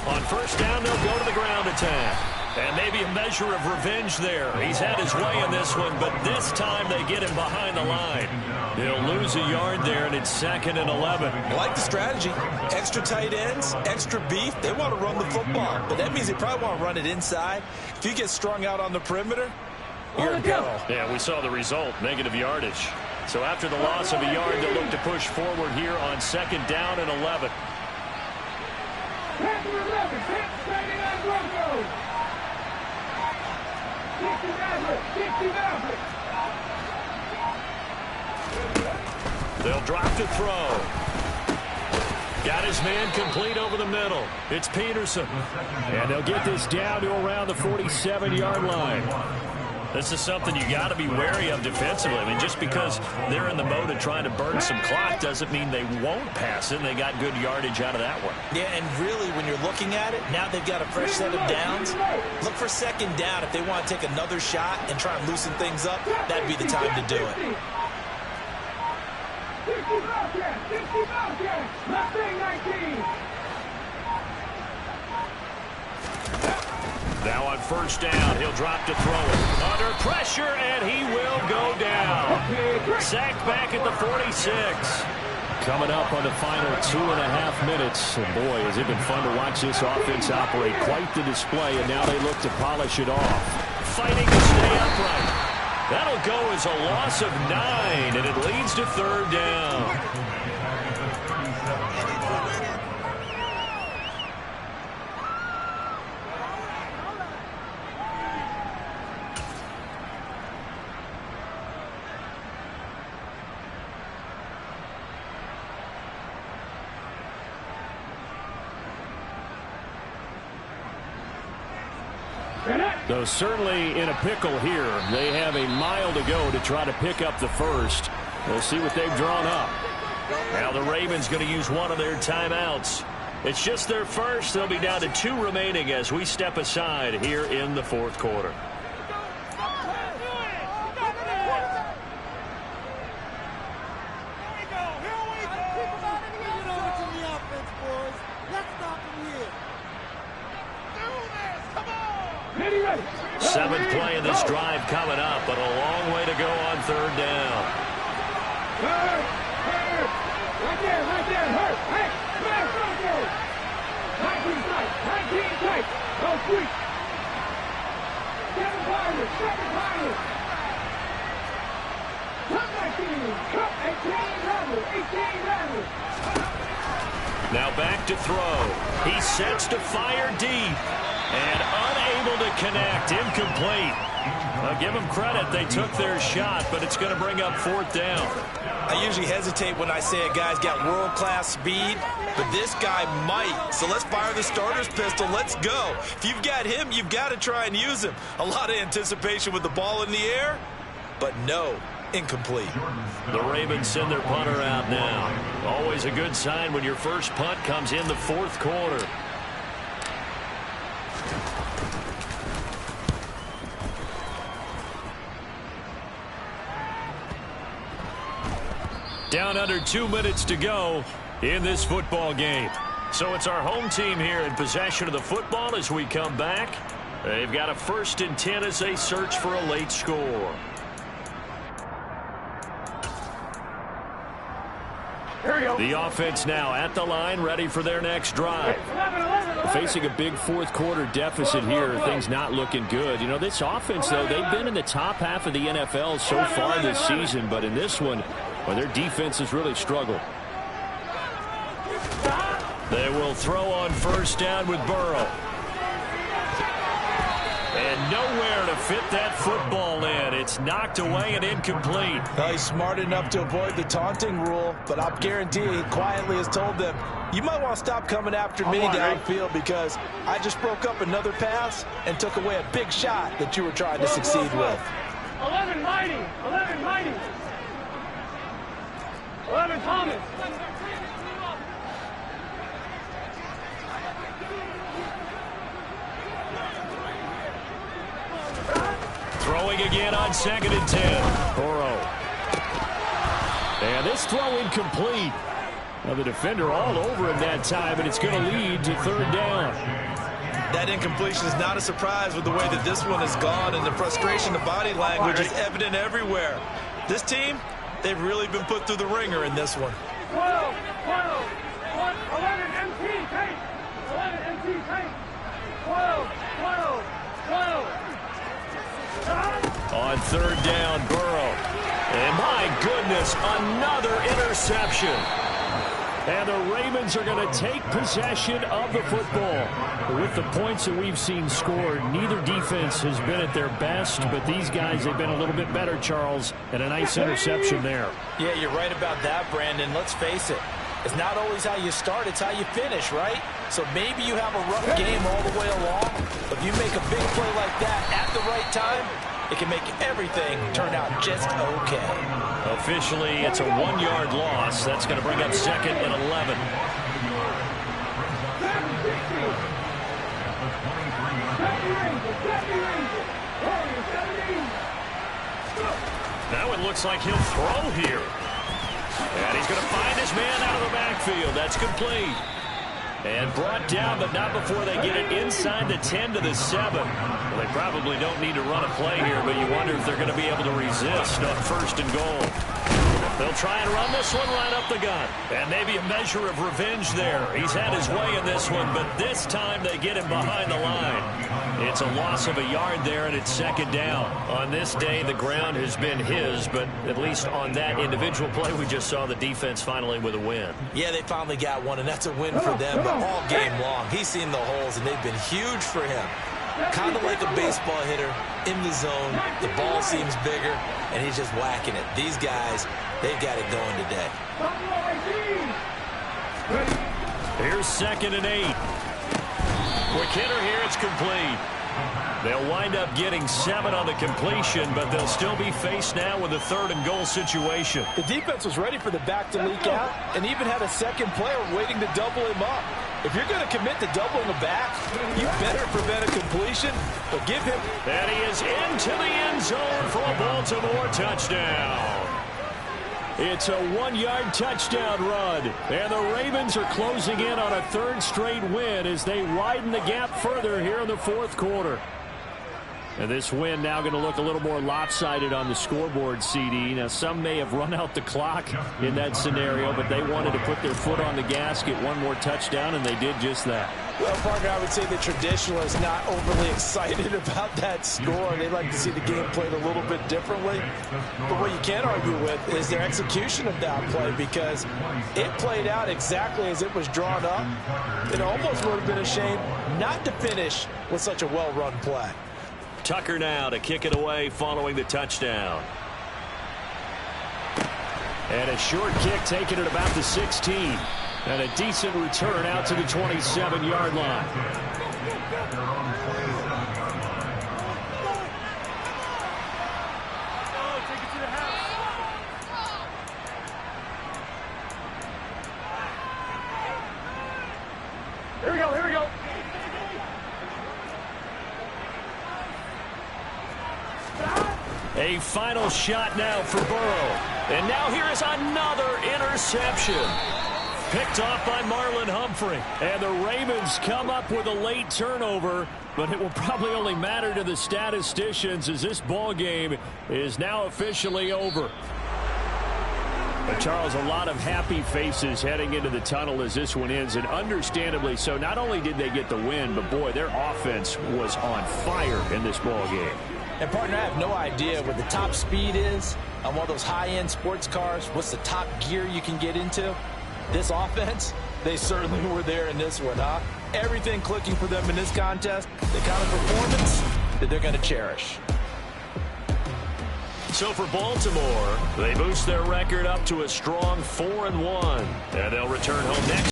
On first down, they'll go to the ground attack. And maybe a measure of revenge there. He's had his way in this one, but this time they get him behind the line. He'll lose a yard there, and it's 2nd and 11. I like the strategy. Extra tight ends, extra beef. They want to run the football, but that means they probably want to run it inside. If you get strung out on the perimeter, you're in peril. Yeah, we saw the result, negative yardage. So after the loss of a yard, they'll look to push forward here on 2nd down and 11. They'll drop to throw. Got his man complete over the middle. It's Peterson. And they'll get this down to around the 47-yard line. This is something you got to be wary of defensively. I mean, just because they're in the mode of trying to burn some clock doesn't mean they won't pass it. They got good yardage out of that one. Yeah, and really, when you're looking at it, now they've got a fresh set of downs. Look for 2nd down. If they want to take another shot and try and loosen things up, that'd be the time to do it. Now on first down, he'll drop to throw it. Under pressure, and he will go down. Sacked back at the 46. Coming up on the final 2.5 minutes. And boy, has it been fun to watch this offense operate. Quite the display, and now they look to polish it off. Fighting to stay upright. That'll go as a loss of 9, and it leads to 3rd down. Though certainly in a pickle here. They have a mile to go to try to pick up the first. We'll see what they've drawn up. Now the Ravens going to use one of their timeouts. It's just their first. They'll be down to 2 remaining as we step aside here in the fourth quarter. Seventh play of this drive coming up, but a long way to go on third down. Right there, hurt. Hey, right there. 19 tight. Go sweet. 7 Pirates. Come 18 Rebels. Now back to throw. He sets to fire deep. And unable to connect. Incomplete. I'll give them credit. They took their shot, but it's going to bring up fourth down. I usually hesitate when I say a guy's got world-class speed, but this guy might. So let's fire the starter's pistol. Let's go. If you've got him, you've got to try and use him. A lot of anticipation with the ball in the air, but no, incomplete. The Ravens send their punter out now. Always a good sign when your first punt comes in the fourth quarter. Down under 2 minutes to go in this football game. So it's our home team here in possession of the football as we come back. They've got a 1st and 10 as they search for a late score. The offense now at the line, ready for their next drive. Facing a big fourth quarter deficit here, things not looking good. You know, this offense, though, they've been in the top half of the NFL so far this season, but in this one, well, their defense has really struggled. They will throw on first down with Burrow. And nowhere to fit that football in. It's knocked away and incomplete. Well, he's smart enough to avoid the taunting rule, but I'll guarantee he quietly has told them, you might want to stop coming after me downfield because I just broke up another pass and took away a big shot that you were trying to succeed with. 11 Mighty. 11 Thomas. Throwing again on 2nd and 10. Burrow. And this throw incomplete. Now the defender all over him that time, and it's going to lead to third down. That incompletion is not a surprise with the way that this one has gone, and the frustration, the body language is evident everywhere. This team, they've really been put through the ringer in this one. 11 MT tape. 11 MT tape. 12. On third down, Burrow. And my goodness, another interception. And the Ravens are going to take possession of the football. With the points that we've seen scored, neither defense has been at their best, but these guys, they've been a little bit better, Charles, and a nice interception there. Yeah, you're right about that, Brandon. Let's face it. It's not always how you start, it's how you finish, right? So maybe you have a rough game all the way along. If you make a big play like that at the right time, it can make everything turn out just okay. Officially, it's a 1-yard loss. That's going to bring up 2nd and 11. Now it looks like he'll throw here. And he's going to find his man out of the backfield. That's complete. And brought down, but not before they get it inside the 10 to the 7. Well, they probably don't need to run a play here, but you wonder if they're going to be able to resist on 1st and goal. They'll try and run this one right up the gut. And maybe a measure of revenge there. He's had his way in this one, but this time they get him behind the line. It's a loss of a yard there, and it's 2nd down. On this day, the ground has been his, but at least on that individual play, we just saw the defense finally with a win. Yeah, they finally got one, and that's a win for them, but all game long, he's seen the holes, and they've been huge for him. Kind of like a baseball hitter in the zone. The ball seems bigger, and he's just whacking it. These guys, they've got it going today. Here's 2nd and 8. Quick hitter here, it's complete. They'll wind up getting 7 on the completion, but they'll still be faced now with a 3rd and goal situation. The defense was ready for the back to leak out and even had a second player waiting to double him up. If you're going to commit to doubling the back, you better prevent a completion, but give him. And he is into the end zone for a Baltimore touchdown. It's a 1-yard touchdown run, and the Ravens are closing in on a 3rd straight win as they widen the gap further here in the 4th quarter. And this win now going to look a little more lopsided on the scoreboard, CD. Now, some may have run out the clock in that scenario, but they wanted to put their foot on the gas, get one more touchdown, and they did just that. Well, Parker, I would say the traditionalists not overly excited about that score. They'd like to see the game played a little bit differently. But what you can't argue with is their execution of that play, because it played out exactly as it was drawn up. It almost would have been a shame not to finish with such a well-run play. Tucker now to kick it away following the touchdown. And a short kick taken at about the 16. And a decent return out to the 27-yard line. Here we go, here we go. A final shot now for Burrow. And now here is another interception. Picked off by Marlon Humphrey. And the Ravens come up with a late turnover, but it will probably only matter to the statisticians as this ball game is now officially over. But Charles, a lot of happy faces heading into the tunnel as this one ends, and understandably so. Not only did they get the win, but boy, their offense was on fire in this ball game. And, partner, I have no idea what the top speed is on one of those high-end sports cars. What's the top gear you can get into? This offense, they certainly were there in this one, huh? Everything clicking for them in this contest, the kind of performance that they're going to cherish. So for Baltimore, they boost their record up to a strong 4-1, and they'll return home next.